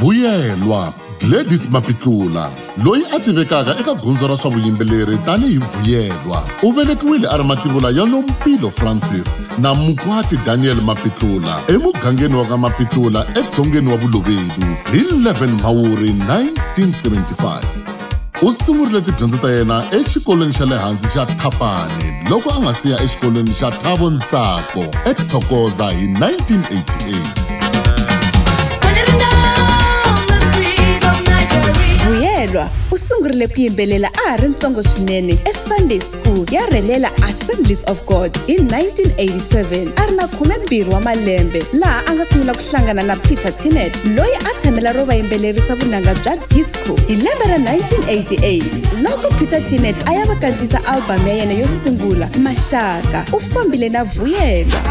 Vuyelwa Gladys Mapitula loyi a tivekaka eka gondzo ra swa vuyimbeleri tanihi Vuyelwa u velekiwile a ri mativula ya Lompilo Francis na mukwati Daniel Mapitula emugangeni wa ka Mapitula edzongeni wa Bulubedu hi 11 Mhawuri 1975. U sungurile tidyondzo ta yena exikolweni xa le hansi xa Thapane loko a nga siya exikolweni xa Thabo Ntsako eThokoza hi 1988. Vuyelwa u sungurile ku yimbelela a ha ri ntsongo swinene eSunday School ya Relela Assemblies of God hi 1987 a ri na 12 wa malembe laha a nga sungula ku hlangana na Peter Tinet loyi a tshamela ro vayimbelerisa vunanga bya disco hi lembe ra 1988 loko Peter Tinet a ya va kandziyisa album ya yena yo sungula Maxaka u fambile na Vuyelwa.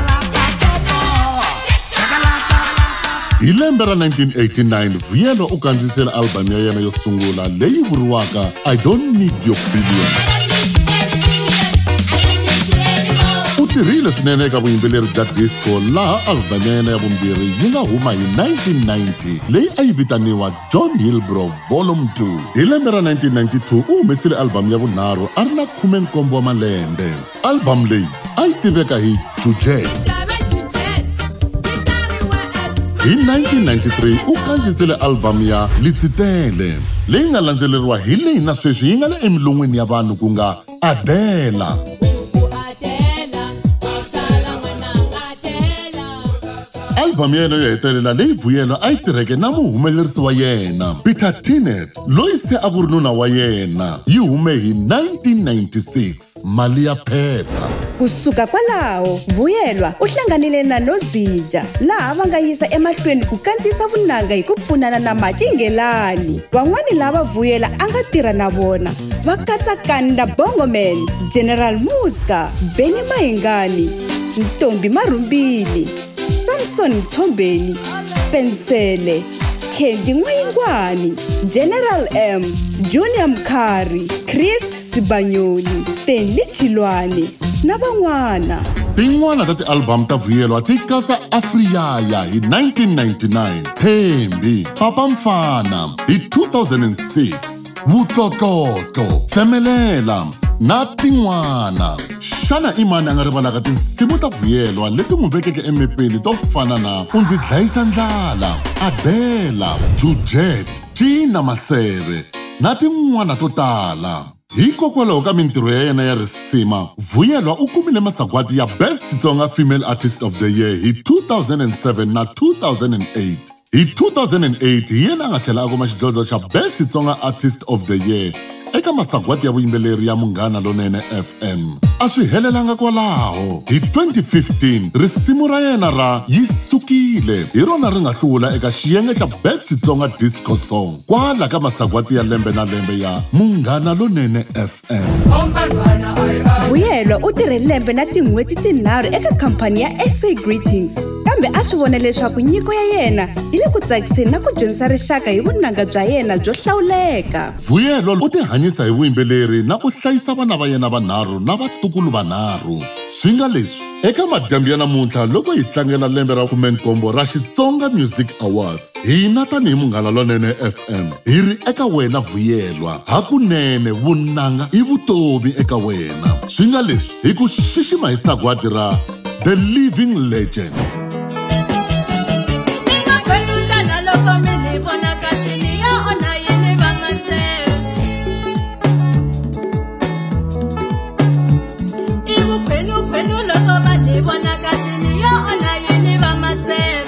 Hi lembe ra 1989 Vuyelwa u kandziyisile album ya yena yo sungula leyi vuriwaka I Don't Need Your Billion. U tirhile swinene eka vuyimbeleri bya disco laha album ya yena ya vumbirhi yi nga huma hi 1990 leyi a yi vitaniwa John Hilbro Volume 2. Hi lembe ra 1992 u humesile album ya vunharhu a ri na 17 wa malembe. Album leyi a yi tiveka hi Jujet. Hi 1993 u kandziyisile album ya Litsitele leyi nga landzeleriwa hi leyi na sweswi yi nga le emilon'weni ya vanhu ku nga Adela. Album ya yena yo hetelela leyi Vuyelwa a yi tirheke na muhumelerisi wa yena Peter Tinet loyi se a ku ri nuna wa yena yi hume hi 1996 Mali ya Phepha. Kusuka kwalaho Vuyelwa u hlanganile na Nozinja laha va nga yisa emahlweni ku kandziyisa vunanga hi ku pfunana na Macingelani. Van'wani lava Vuyelwa a nga tirha na vona va katsa Kanda Bongoman, General Muska, Benny Mahingani, Ntombi Marumbili, Samson Thombeni, Pensele, Kendi N'wayingwani, General M, Junior Mkhari, Chris Sibanyoni, Tenli Chilwane na van'wana. Tin'wana ta ti-album ta Vuyelwa ti katsa Afriyaya hi 1999, Thembi, Papa Mfana hi 2006, Vutlotloto, Tsemelela na tin'wana. Xana i mani a nga rivalaka tinsimu ta Vuyelwa leti n'wi vekeke emepeni to fana na U Ndzi Dlayisa Ndlala, Adela, Jujet, Cina Maseve na tin'wana to tala. Hikokwalaho ka mintirho ya yena ya risima, Vuyelwa u kumile masagwadi ya Best Xitsonga Female Artist of the Year hi 2007 na 2008. Hi 2008 hi yena a nga tlhela a kuma xidlodlo xa Best Xitsonga Artist of the Year eka masagwadi ya vuyimbeleri ya Munghana Lonene FM. A swi helelanga kwalaho hi 2015 risimu ra yena ra Yi Sukile hi rona ri nga hlula eka xiyenge xa Best Xitsonga Disco Song kwala ka masagwadi ya lembe na lembe ya Munghana Lonene FM. Vuyelwa u tirhe lembe na tin'hweti tinharhu eka khampani ya SA Greetings kambe a swi vona leswaku nyiko ya yena yi le ku tsakiseni na ku dyondzisa rixaka hi vunanga bya yena byo hlawuleka. Vuyelwa u tihanyisa hi vuyimbeleri na ku hlayisa vana va yena vanharhu na vatukulu vanharhu. Swi nga leswi eka madyambu ya namuntlha loko hi tlangela lembe ra 17 ra Xitsonga Music Awards hina tanihi Munghana Lonene FM hi ri eka wena Vuyelwa, hakunene vunanga i vutomi eka wena. Swi nga leswi hi ku xixima hi sagwadi ra The Living Legend. Ibu penu loko mani bona kasini yo ona yini ba masel.